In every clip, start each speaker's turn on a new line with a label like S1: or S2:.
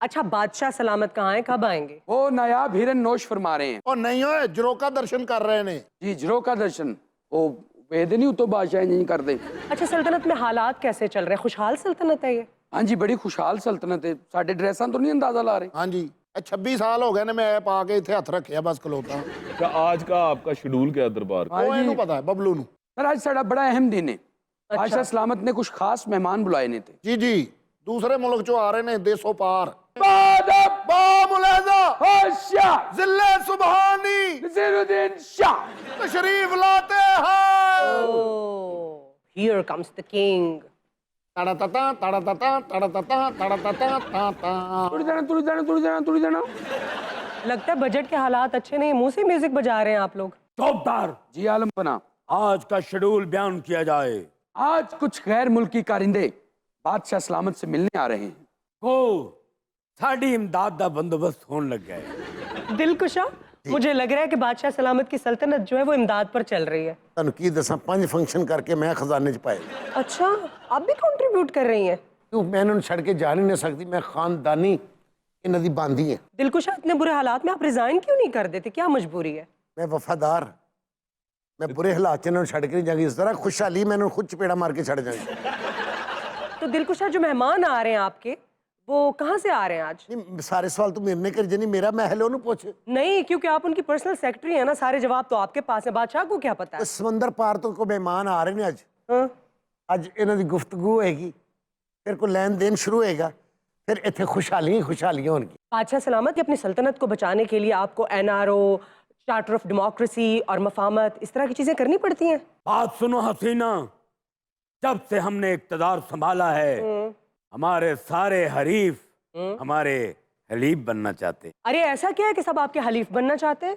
S1: अच्छा, बादशाह सलामत कहाँ हैं, कब आएंगे?
S2: वो नायाब हिरन नोश फरमा रहे हैं।
S3: ਉਹ ਨਹੀਂ ਓਏ ਜਰੋਕਾ ਦਰਸ਼ਨ ਕਰ ਰਹੇ ਨੇ।
S2: जी जरो का दर्शन वो वेद नहीं तो बादशाह नहीं कर दे।
S1: अच्छा, सल्तनत में हालात कैसे चल रहे हैं? खुशहाल सल्तनत है ये?
S2: हाँ जी बड़ी खुशहाल सल्तनत है। साढ़े ड्रेसा तो नहीं अंदाजा ला रहे।
S3: ਹਾਂਜੀ ਇਹ 26 ਸਾਲ ਹੋ ਗਏ ਨੇ ਮੈਂ ਪਾ ਕੇ ਇੱਥੇ ਹੱਥ ਰੱਖਿਆ ਬਸ ਖਲੋਤਾ।
S4: क्या आज का आपका शेड्यूल क्या है दरबार का?
S3: ਉਹ ਇਹਨੂੰ ਪਤਾ ਹੈ ਬਬਲੂ ਨੂੰ।
S2: सर आज साड़ा बड़ा अहम दिन है। बादशाह सलामत ने कुछ खास मेहमान बुलाए नहीं थे।
S3: ਜੀ ਜੀ ਦੂਸਰੇ ਮੁਲਕ ਚੋਂ ਆ ਰਹੇ ਨੇ ਦੇਸੋਂ ਪਾਰ।
S2: बादब
S3: ਬਾ ਮੁਲੈਜ਼ਾ
S2: होशियार
S3: ਜ਼ਿਲੇ ਸੁਬਹਾਨੀ
S2: नसीरुद्दीन शाह।
S3: ਤਸ਼ਰੀਫ ਲਾਤੇ हैं।
S1: Oh, here comes the king.
S3: ਤੜਾ ਤਤਾ ਤੜਾ ਤਤਾ ਤੜਾ ਤਤਾ ਤੜਾ ਤਤਾ ਤਾ ਤਾ।
S2: तुड़ी जाना तुड़ी जाना तुड़ी जाना तुड़ी जाना।
S1: लगता है बजट के हालात अच्छे नहीं, मुंह से म्यूजिक बजा रहे हैं आप लोग।
S5: चौबदार,
S2: जी आलम पना।
S5: आज का शेड्यूल बयान किया जाए।
S2: आज कुछ गैर मुल्की कारिंदे बादशाह सलामत से मिलने आ रहे हैं।
S5: को साड़ी इमदाद दा बंदोबस्त होने लग गया है।
S1: दिलकुशा, मुझे लग रहा है कि बादशाह सलामत की सल्तनत जो है वो इमदाद पर चल रही है।
S3: ਤੁਹਾਨੂੰ ਕੀ ਦੱਸਾਂ 5 ਫੰਕਸ਼ਨ ਕਰਕੇ ਮੈਂ ਖਜ਼ਾਨੇ 'ਚ ਪਾਏ।
S1: अच्छा, आप भी कंट्रीब्यूट कर रही हैं?
S3: ਕਿਉਂ ਮੈਂ ਇਹਨਾਂ ਨੂੰ ਛੱਡ ਕੇ ਜਾ ਨਹੀਂ ਸਕਦੀ। ਮੈਂ ਖਾਨਦਾਨੀ ਇਹਨਾਂ ਦੀ ਬਾਂਦੀ ਹਾਂ।
S1: दिलकुशा, इतने बुरे हालात में आप रिजाइन क्यों नहीं कर देते? क्या मजबूरी है?
S3: ਮੈਂ ਵਫਾਦਾਰ। ਮੈਂ ਬੁਰੇ ਹਾਲਾਤ 'ਚ ਇਹਨਾਂ ਨੂੰ ਛੱਡ ਕੇ ਨਹੀਂ ਜਾਂਗੀ। ਇਸ ਤਰ੍ਹਾਂ ਖੁਸ਼ਹਾਲੀ ਮੈਂ ਇਹਨਾਂ ਨੂੰ ਖੁਦ ਚਪੇੜਾ ਮਾਰ ਕੇ ਛੱਡ ਜਾਂਗੀ।
S1: तो दिलकुशा, जो मेहमान आ रहे हैं आपके, वो कहाँ से आ रहे हैं आज?
S3: ਨਹੀਂ ਸਾਰੇ ਸਵਾਲ ਤੂੰ ਮੇਰੇ ਨੇ ਕਰੀ ਜਾਨੀ। ਮੇਰਾ महल ਉਹਨੂੰ ਪੁੱਛ।
S1: नहीं, क्योंकि आप उनकी पर्सनल सेक्रेटरी हैं ना, सारे जवाब तो आपके पास है। बादशाह को क्या पता है?
S3: ਸਮੁੰਦਰ ਪਾਰ ਤੋਂ ਕੋਈ ਮਹਿਮਾਨ ਆ ਰਹੇ ਨੇ ਅੱਜ।
S1: हाँ?
S3: ਅੱਜ ਇਹਨਾਂ ਦੀ ਗੁਫ਼ਤਗੂ ਹੋਏਗੀ, ਫਿਰ ਕੋਈ ਲੈਣ ਦੇਣ ਸ਼ੁਰੂ ਹੋਏਗਾ, ਫਿਰ ਇੱਥੇ ਖੁਸ਼ਹਾਲੀਆਂ ਹੀ ਖੁਸ਼ਹਾਲੀਆਂ ਹੋਣਗੀਆਂ।
S1: बादशाह सलामत की अपनी सल्तनत को बचाने के लिए आपको NRO, चार्टर ऑफ डेमोक्रेसी और मफामत, इस तरह की चीजें करनी पड़ती हैं।
S5: बात सुनो हसीना, जब से हमने इक़्तिदार संभाला है हमारे सारे हरीफ हमारे हलीफ बनना चाहते।
S1: अरे ऐसा क्या है कि सब आपके हलीफ बनना चाहते हैं?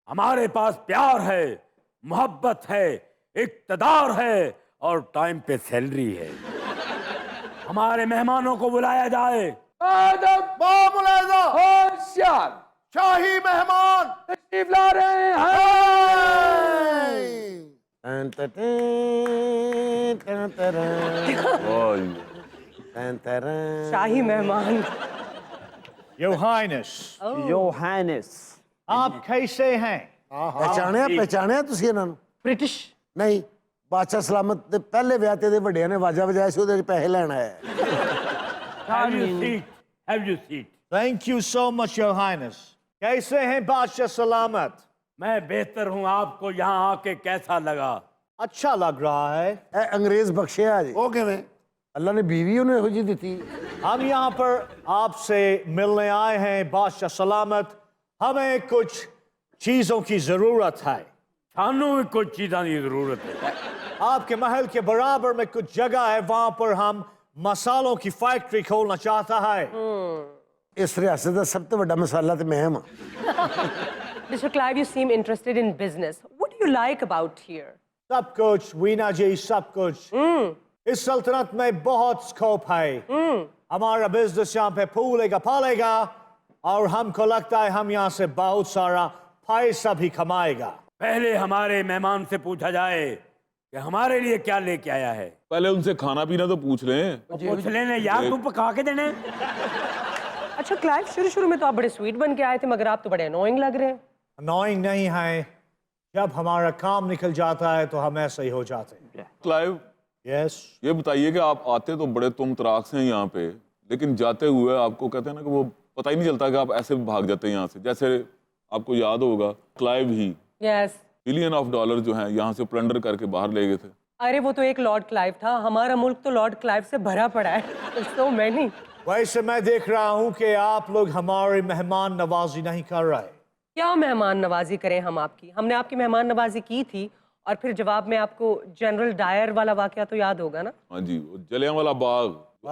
S5: हमारे पास प्यार है, मोहब्बत है, इक़्तिदार है और टाइम पे सैलरी है। हमारे मेहमानों को बुलाया जाए।
S2: बादब
S3: बा मुलाहिजा
S2: होशियार
S3: शाही मेहमान।
S2: तशरीफ ला रहे हैं।
S1: शाही मेहमान।
S6: Your Highness,
S7: Your Highness,
S6: आप कैसे हैं?
S3: पहचानिया पहचानिया ਤੁਸੀਂ ਇਹਨਾਂ ਨੂੰ?
S1: ब्रिटिश।
S3: ਨਹੀਂ, ਬਾਦਸ਼ਾਹ ਸਲਾਮਤ ਦੇ ਪਹਿਲੇ ਵਿਆਹ ਤੇ ਇਹਦੇ ਵੱਡਿਆਂ ਨੇ ਵਾਜਾ ਵਜਾਇਆ ਸੀ, ਉਹਦੇ 'ਚ ਪੈਸੇ ਲੈਣ ਆਇਆ।
S5: Have you seat? Have you seat?
S6: Thank you so much, Your Highness. कैसे हैं बादशाह सलामत?
S5: मैं बेहतर हूँ। आपको यहाँ आके कैसा लगा?
S6: अच्छा लग रहा है।
S3: ਇਹ ਅੰਗਰੇਜ਼ ਬਖਸ਼ਿਆ ਜੀ। ਉਹ ਕਿਵੇਂ? ਅੱਲਾ ਨੇ ਬੀਵੀ ਉਹਨੂੰ ਇਹੋ ਜਿਹੀ ਦਿੱਤੀ।
S6: हम यहाँ पर आपसे मिलने आए हैं बादशाह सलामत। हमें कुछ चीज़ों की ज़रूरत है।
S5: सानू भी कुछ चीज़ों की ज़रूरत है।
S6: आपके महल के बराबर में कुछ जगह है, वहाँ पर हम मसालों की फैक्ट्री खोलना चाहता है।
S3: ਇਸ ਰਿਆਸਤ ਦਾ ਸਭ ਤੋਂ ਵੱਡਾ ਮਸਾਲਾ ਤੇ ਮੈਂ ਹਾਂ।
S1: Mr. Clive, you seem interested in business. What do you like about here?
S6: सब कुछ वीना जी, सब कुछ। इस सल्तनत में बहुत स्कोप है। हमारा बिजनेस यहाँ पे फूलेगा फालेगा और हमको लगता है हम यहाँ से बहुत सारा पैसा भी कमाएगा।
S5: पहले हमारे मेहमान से पूछा जाए कि हमारे लिए क्या लेके आया है।
S4: पहले उनसे खाना पीना तो पूछ रहे हैं।
S5: पूछ लेने यार, तू पका के देने।
S1: अच्छा क्लाइव, शुरू में तो आप बड़े स्वीट बन के आए थे, मगर आप तो बड़े अनोइंग लग रहे हैं।
S6: अनोइंग नहीं है, जब हमारा काम निकल जाता है तो हम ऐसे ही हो जाते हैं।
S4: Clive,
S6: yes.
S4: ये बताइए कि आप आते तो बड़े तुम तराक से हैं यहाँ पे, लेकिन जाते हुए आपको कहते हैं ना कि वो पता ही नहीं चलता कि आप ऐसे भाग जाते हैं यहाँ से। जैसे आपको याद होगा Clive he
S1: yes.
S4: Billion of dollar जो है यहाँ से प्लंडर करके बाहर ले गए थे।
S1: अरे वो तो एक लॉर्ड क्लाइव था, हमारा मुल्क तो लॉर्ड क्लाइव से भरा पड़ा है। So many।
S6: वैसे मैं देख रहा हूँ कि आप लोग हमारी मेहमान नवाजी नहीं कर रहे।
S1: क्या मेहमान नवाजी करें हम आपकी? हमने आपकी मेहमान नवाजी की थी और फिर जवाब में आपको जनरल डायर वाला वाकया तो याद होगा ना।
S4: हाँ जी, वो जलियांवाला बाग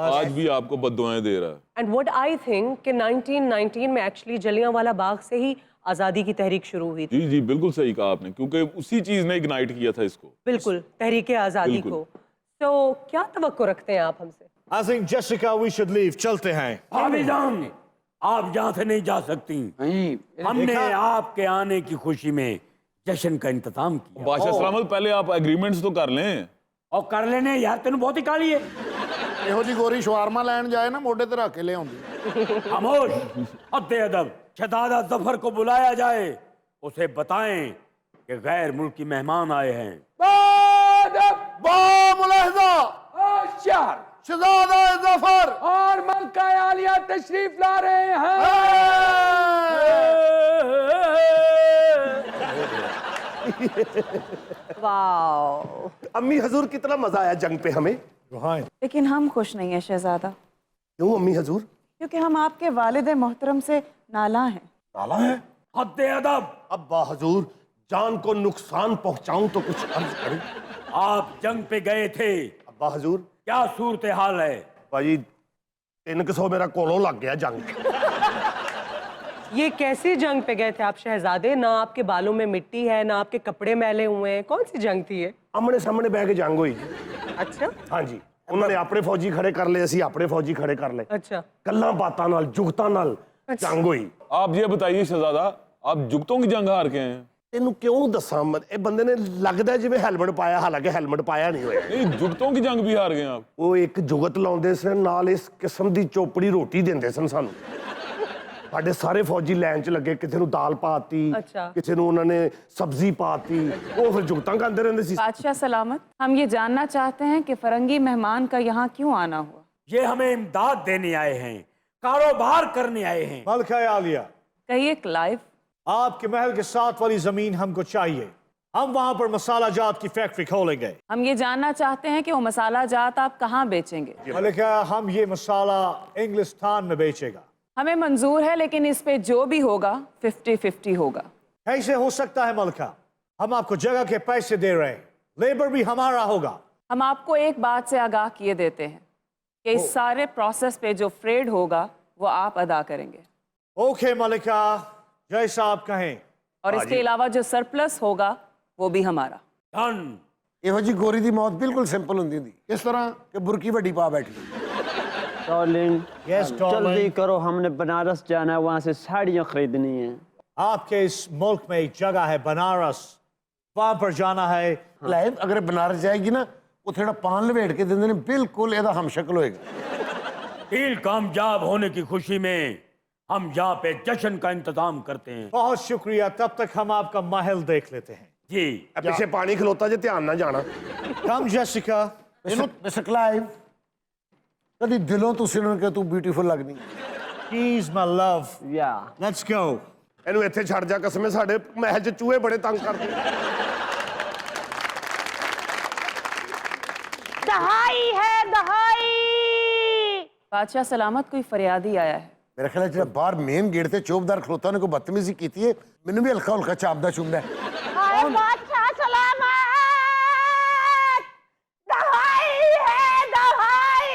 S4: आज भी आपको बद्दुआएं दे रहा है।
S1: एंड व्हाट आई थिंक कि 1919 में एक्चुअली जलियांवाला बाग से ही आज़ादी की तहरीक शुरू हुई थी।
S4: जी जी बिल्कुल सही कहा आपने, क्योंकि उसी चीज ने इग्नाइट किया था इसको।
S1: बिल्कुल, तहरीक आज़ादी को। तो क्या तवक्को रखते हैं आप हमसे?
S6: I think Jessica we should leave. चलते हैं।
S5: भाभीजान, आप यहाँ से नहीं जा सकती।
S2: नहीं
S5: हमने आपके आने की खुशी में जश्न का इंतजाम किया।
S4: बादशाह सलामत, पहले आप एग्रीमेंट्स तो कर लें।
S5: और कर लेने यार, तेन बहुत ही काली है।
S3: ਇਹੋ ਜੀ ਗੋਰੀ ਸ਼ਵਾਰਮਾ ਲੈਣ ਜਾਏ ਨਾ, ਮੋਢੇ ਤੇ ਰੱਖ ਕੇ ਲਿਆਉਂਦੀ।
S5: खामोश, हद्दे अदब। शहजादा जफर को बुलाया जाए, उसे बताएं कि गैर मुल्की मेहमान आए हैं।
S2: शहर
S3: शहजादा जफर
S2: और मलका आलिया तशरीफ ला रहे हैं।
S1: वाओ।
S7: अम्मी हजूर कितना मजा आया जंग पे हमें।
S6: रूहानी
S8: लेकिन हम खुश नहीं हैं शहजादा,
S7: क्यों अम्मी हजूर?
S8: क्योंकि हम आपके वालिद मोहतरम से नाला हैं।
S7: नाला है?
S5: हद्दे अदब।
S7: अब्बा हजूर, जान को नुकसान पहुंचाऊं तो कुछ अर्ज करूं।
S5: आप जंग पे गए थे,
S7: अब्बा हजूर,
S5: क्या सूरत हाल है?
S7: भाई 300 मेरा कोलों लग गया जंग।
S1: ये कैसी जंग पे गए थे आप शहजादे? ना आपके बालों में मिट्टी है, ना आपके कपड़े मैले हुए हैं। कौन सी जंग थी ये?
S7: आमने सामने बह के जंग हुई।
S1: अच्छा
S7: हाँ जी, उन्होंने अपने फौजी खड़े कर ले, ਅਸੀਂ अपने फौजी खड़े कर ले।
S1: अच्छा।
S7: ਗੱਲਾਂ ਬਾਤਾਂ ਨਾਲ ਜੁਗਤਾਂ ਨਾਲ ਜੰਗ ਹੋਈ।
S4: आप ये बताइए शहजादा, आप जुगतों की जंग हार के हैं?
S7: ਤੈਨੂੰ ਕਿਉਂ ਦੱਸਾਂ ਮੈਂ, ਇਹ ਬੰਦੇ ਨੇ ਲੱਗਦਾ ਜਿਵੇਂ ਹੈਲਮਟ ਪਾਇਆ, ਹਾਲਾਂਕਿ ਹੈਲਮਟ ਪਾਇਆ ਨਹੀਂ ਹੋਇਆ।
S4: नहीं, जुगतों की जंग भी हार गए आप।
S7: ਉਹ ਇੱਕ ਜੁਗਤ ਲਾਉਂਦੇ ਸਨ, ਨਾਲ ਇਸ ਕਿਸਮ ਦੀ ਚੋਪੜੀ ਰੋਟੀ ਦਿੰਦੇ ਸਨ ਸਾਨੂੰ। ਸਾਡੇ ਸਾਰੇ ਫੌਜੀ ਲਾਈਨ 'ਚ ਲੱਗੇ, ਕਿਸੇ ਨੂੰ ਦਾਲ ਪਾਤੀ,
S1: ਅੱਛਾ।
S7: ਕਿਸੇ ਨੂੰ ਉਹਨਾਂ ਨੇ ਸਬਜ਼ੀ ਪਾਤੀ, ਉਹ ਫਿਰ ਜੁਗਤਾਂ ਖਾਂਦੇ ਰਹਿੰਦੇ ਸੀ।
S8: बादशाह सलामत, हम ये जानना चाहते हैं कि फरंगी मेहमान का यहाँ क्यों आना हुआ?
S5: ये हमें इमदाद देने आए हैं, कारोबार करने आए हैं।
S6: मलका आलिया,
S8: कहिए क्लाइव।
S6: आपके महल के साथ वाली जमीन हमको चाहिए। हम वहां पर मसाला जात की फैक्ट्री खोलेंगे।
S8: हम ये जानना चाहते हैं कि वो मसाला जात आप कहाँ बेचेंगे?
S6: मलिका, हम ये मसाला इंग्लिस्तान में बेचेगा।
S8: हमें मंजूर है, लेकिन इस पे जो भी होगा 50-50 होगा।
S6: कैसे हो सकता है मलका? हम आपको जगह के पैसे दे रहे हैं, लेबर भी हमारा होगा।
S8: हम आपको एक बात से आगाह किए देते हैं कि इस सारे प्रोसेस पे जो फ्रेड होगा वो आप अदा करेंगे,
S6: ओके मलिका, जैसा आप कहें।
S8: और इसके अलावा जो सरप्लस होगा वो भी हमारा।
S5: डन।
S3: ਇਹੋ ਜੀ ਗੋਰੀ ਦੀ ਮੌਤ ਬਿਲਕੁਲ ਸਿੰਪਲ ਹੁੰਦੀ ਹੁੰਦੀ, ਇਸ ਤਰ੍ਹਾਂ ਕਿ ਬੁਰਕੀ ਵੱਡੀ ਪਾ ਬੈਠੀ।
S9: डार्लिंग,
S6: Yes,
S9: जल्दी
S6: darling.
S9: करो, हमने बनारस जाना है, वहाँ से साड़ियाँ खरीदनी है।
S6: आपके इस मुल्क में एक जगह है बनारस, वहां पर जाना है।
S3: ਲਾਈਵ ਅਗਰ ਬਨਾਰਸ ਜਾਏਗੀ ਨਾ, ਉੱਥੇ ਜਿਹੜਾ ਪਾਨ ਲਵੇਟ ਕੇ ਦਿੰਦੇ ਨੇ, ਬਿਲਕੁਲ ਇਹਦਾ ਹਮਸ਼ਕਲ ਹੋਏਗਾ।
S5: डील कामयाब होने की खुशी में हम यहाँ पे जश्न का इंतजाम करते हैं।
S6: बहुत शुक्रिया, तब तक हम आपका महल देख लेते हैं।
S5: जी।
S7: ਇਹ ਪਿੱਛੇ ਪਾਣੀ ਖਲੋਤਾ ਜੇ, ਧਿਆਨ ਨਾਲ ਜਾਣਾ।
S6: कम जेसिका।
S3: ਮਿਸਟਰ ਕਲਾਈਵ, ਕਦੀ ਦਿਲੋਂ ਤੁਸੀਂ ਉਹਨਾਂ ਨੂੰ ਕਿਹਾ ਤੂੰ ਬਿਊਟੀਫੁਲ ਲੱਗਦੀ।
S6: Please, my love.
S9: Yeah.
S6: Let's go.
S7: ਇਹਨੂੰ ਇੱਥੇ ਛੱਡ ਜਾ, ਕਸਮੇ ਸਾਡੇ ਮਹਿਲ 'ਚ ਚੂਹੇ ਬੜੇ ਤੰਗ ਕਰਦੇ।
S10: दहाई है दहाई।
S8: बादशाह सलामत, कोई फरियादी आया है।
S3: ਮੇਰੇ ਖਿਆਲ ਜਿਹੜਾ ਬਾਹਰ ਮੇਨ ਗੇਟ ਤੇ ਚੌਕੀਦਾਰ ਖਲੋਤਾ ਨੇ ਕੋਈ ਬਦਤਮੀਜ਼ੀ ਕੀਤੀ ਹੈ, ਮੈਨੂੰ ਵੀ ਹਲਕਾ ਹਲਕਾ ਚਾਪਦਾ ਚੁੰਮਦਾ ਹੈ।
S10: हाय बादशाह सलामत, दहाई है दहाई।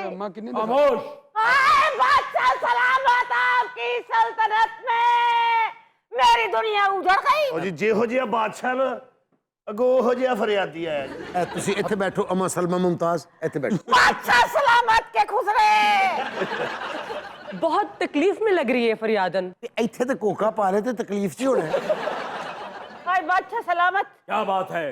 S2: अम्मा किन्ने
S5: खामोश।
S10: हाय बादशाह सलामत, आपकी सल्तनत में मेरी दुनिया उजड़ गई।
S7: ਉਹ ਜੀ ਜਿਹੋ ਜਿਹਾ ਬਾਦਸ਼ਾਹ ਨਾ, ਅੱਗੋਂ ਉਹੋ ਜਿਹਾ ਫਰਿਆਦੀ ਆਇਆ ਜੀ।
S3: ਇਹ ਤੁਸੀਂ ਇੱਥੇ ਬੈਠੋ, ਅਮਾ ਸਲਮਾ ਮੁਮਤਾਜ਼ ਇੱਥੇ ਬੈਠੋ।
S10: बादशाह सलामत के खुसरे।
S1: बहुत तकलीफ में लग रही है फरियादन।
S3: ਤੇ ਇੱਥੇ ਤੇ ਕੋਕਾ ਪਾ ਰਹੇ ਤੇ ਤਕਲੀਫ 'ਚ ਹੀ ਹੋਣਾ ਹੈ।
S10: हाय बादशाह सलामत,
S5: क्या बात है?